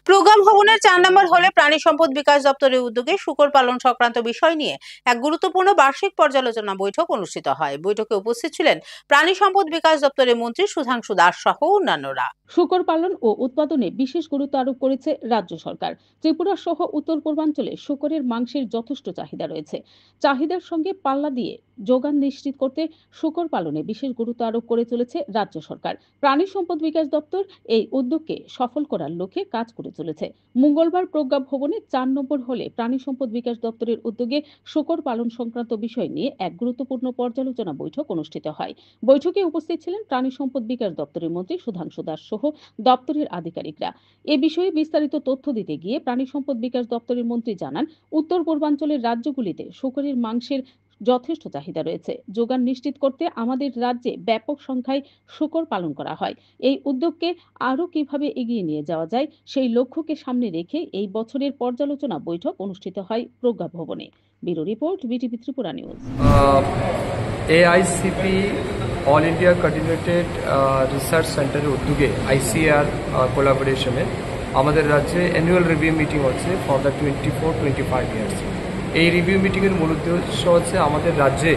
প্রজ্ঞা ভবনের ৪ নম্বর হলে প্রাণী সম্পদ বিকাশ দপ্তরের উদ্যোগে শূকর পালন সংক্রান্ত বিষয় নিয়ে এক গুরুত্বপূর্ণ বার্ষিক পর্যালোচনা বৈঠক অনুষ্ঠিত হয়। বৈঠকে উপস্থিত ছিলেন প্রাণী সম্পদ বিকাশ দপ্তরের মন্ত্রী সুধাংশু দাস সহ অন্যান্যরা। শূকর পালন ও উৎপাদনে বিশেষ গুরুত্ব আরোপ করেছে রাজ্য সরকার। ত্রিপুরা সহ উত্তর পূর্বাঞ্চলে শূকরের মাংসের যথেষ্ট চাহিদা রয়েছে। চাহিদার সঙ্গে পাল্লা দিয়ে যোগান নিশ্চিত করতে শূকর পালনে বিশেষ গুরুত্ব আরোপ করে চলেছে রাজ্য সরকার। প্রাণী সম্পদ বিকাশ দপ্তর এই উদ্যোগকে সফল করার লক্ষ্যে কাজ করে চলেছে। মঙ্গলবার প্রজ্ঞা ভবনে ৪ নম্বর হলে প্রাণী সম্পদ বিকাশ দপ্তরের উদ্যোগে শূকর পালন সংক্রান্ত বিষয় নিয়ে এক গুরুত্বপূর্ণ পর্যালোচনা বৈঠক অনুষ্ঠিত হয়। বৈঠকে উপস্থিত ছিলেন প্রাণী সম্পদ বিকাশ দপ্তরের মন্ত্রী সুধাংশু দাস সহ দপ্তরের আধিকারিকরা। এ বিষয়ে বিস্তারিত তথ্য দিতে গিয়ে প্রাণী সম্পদ বিকাশ দপ্তরের মন্ত্রী জানান, উত্তর পূর্বাঞ্চলের রাজ্যগুলিতে শূকরের মাংসের যথেষ্ট চাহিদা রয়েছে। যোগান নিশ্চিত করতে আমাদের রাজ্যে ব্যাপক সংখ্যায় শূকর পালন করা হয়। এই উদ্যোগকে আরও কিভাবে এগিয়ে নিয়ে যাওয়া যায় সেই লক্ষ্যকে সামনে রেখে এই বছরের পর্যালোচনা বৈঠক অনুষ্ঠিত হয় প্রজ্ঞা ভবনে। Bureau report, BTV Tripura news. AICP all India coordinated research সেন্টারের উদ্যোগে ICAR কোলাবোরেশনে আমাদের রাজ্যে অ্যানুয়াল রিভিউ মিটিং হচ্ছে ফর দ্য 24-25 ইয়ার্স। এই রিভিউ মিটিংয়ের মূল উদ্দেশ্য হচ্ছে আমাদের রাজ্যে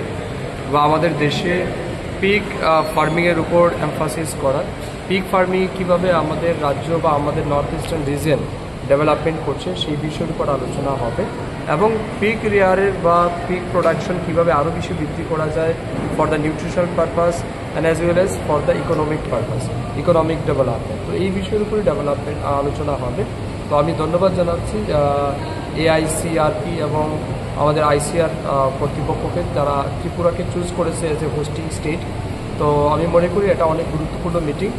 বা আমাদের দেশে পিগ ফার্মিংয়ের উপর এমফাসিস করা। পিগ ফার্মিং কীভাবে আমাদের রাজ্য বা আমাদের নর্থ ইস্টার্ন রিজন ডেভেলপমেন্ট করছে সেই বিষয়ের উপর আলোচনা হবে এবং পিগ রেয়ারের বা পিগ প্রোডাকশন কীভাবে আরও বেশি বৃদ্ধি করা যায় for the nutritional purpose and as well as for the economic purpose, economic development. তো এই বিষয়ের উপরে ডেভেলপমেন্ট আলোচনা হবে। তো আমি ধন্যবাদ জানাচ্ছি AICRP এবং আমাদের ICAR কর্তৃপক্ষকে, যারা ত্রিপুরাকে চুজ করেছে এজ এ হোস্টিং স্টেট। তো আমি মনে করি এটা অনেক গুরুত্বপূর্ণ মিটিং।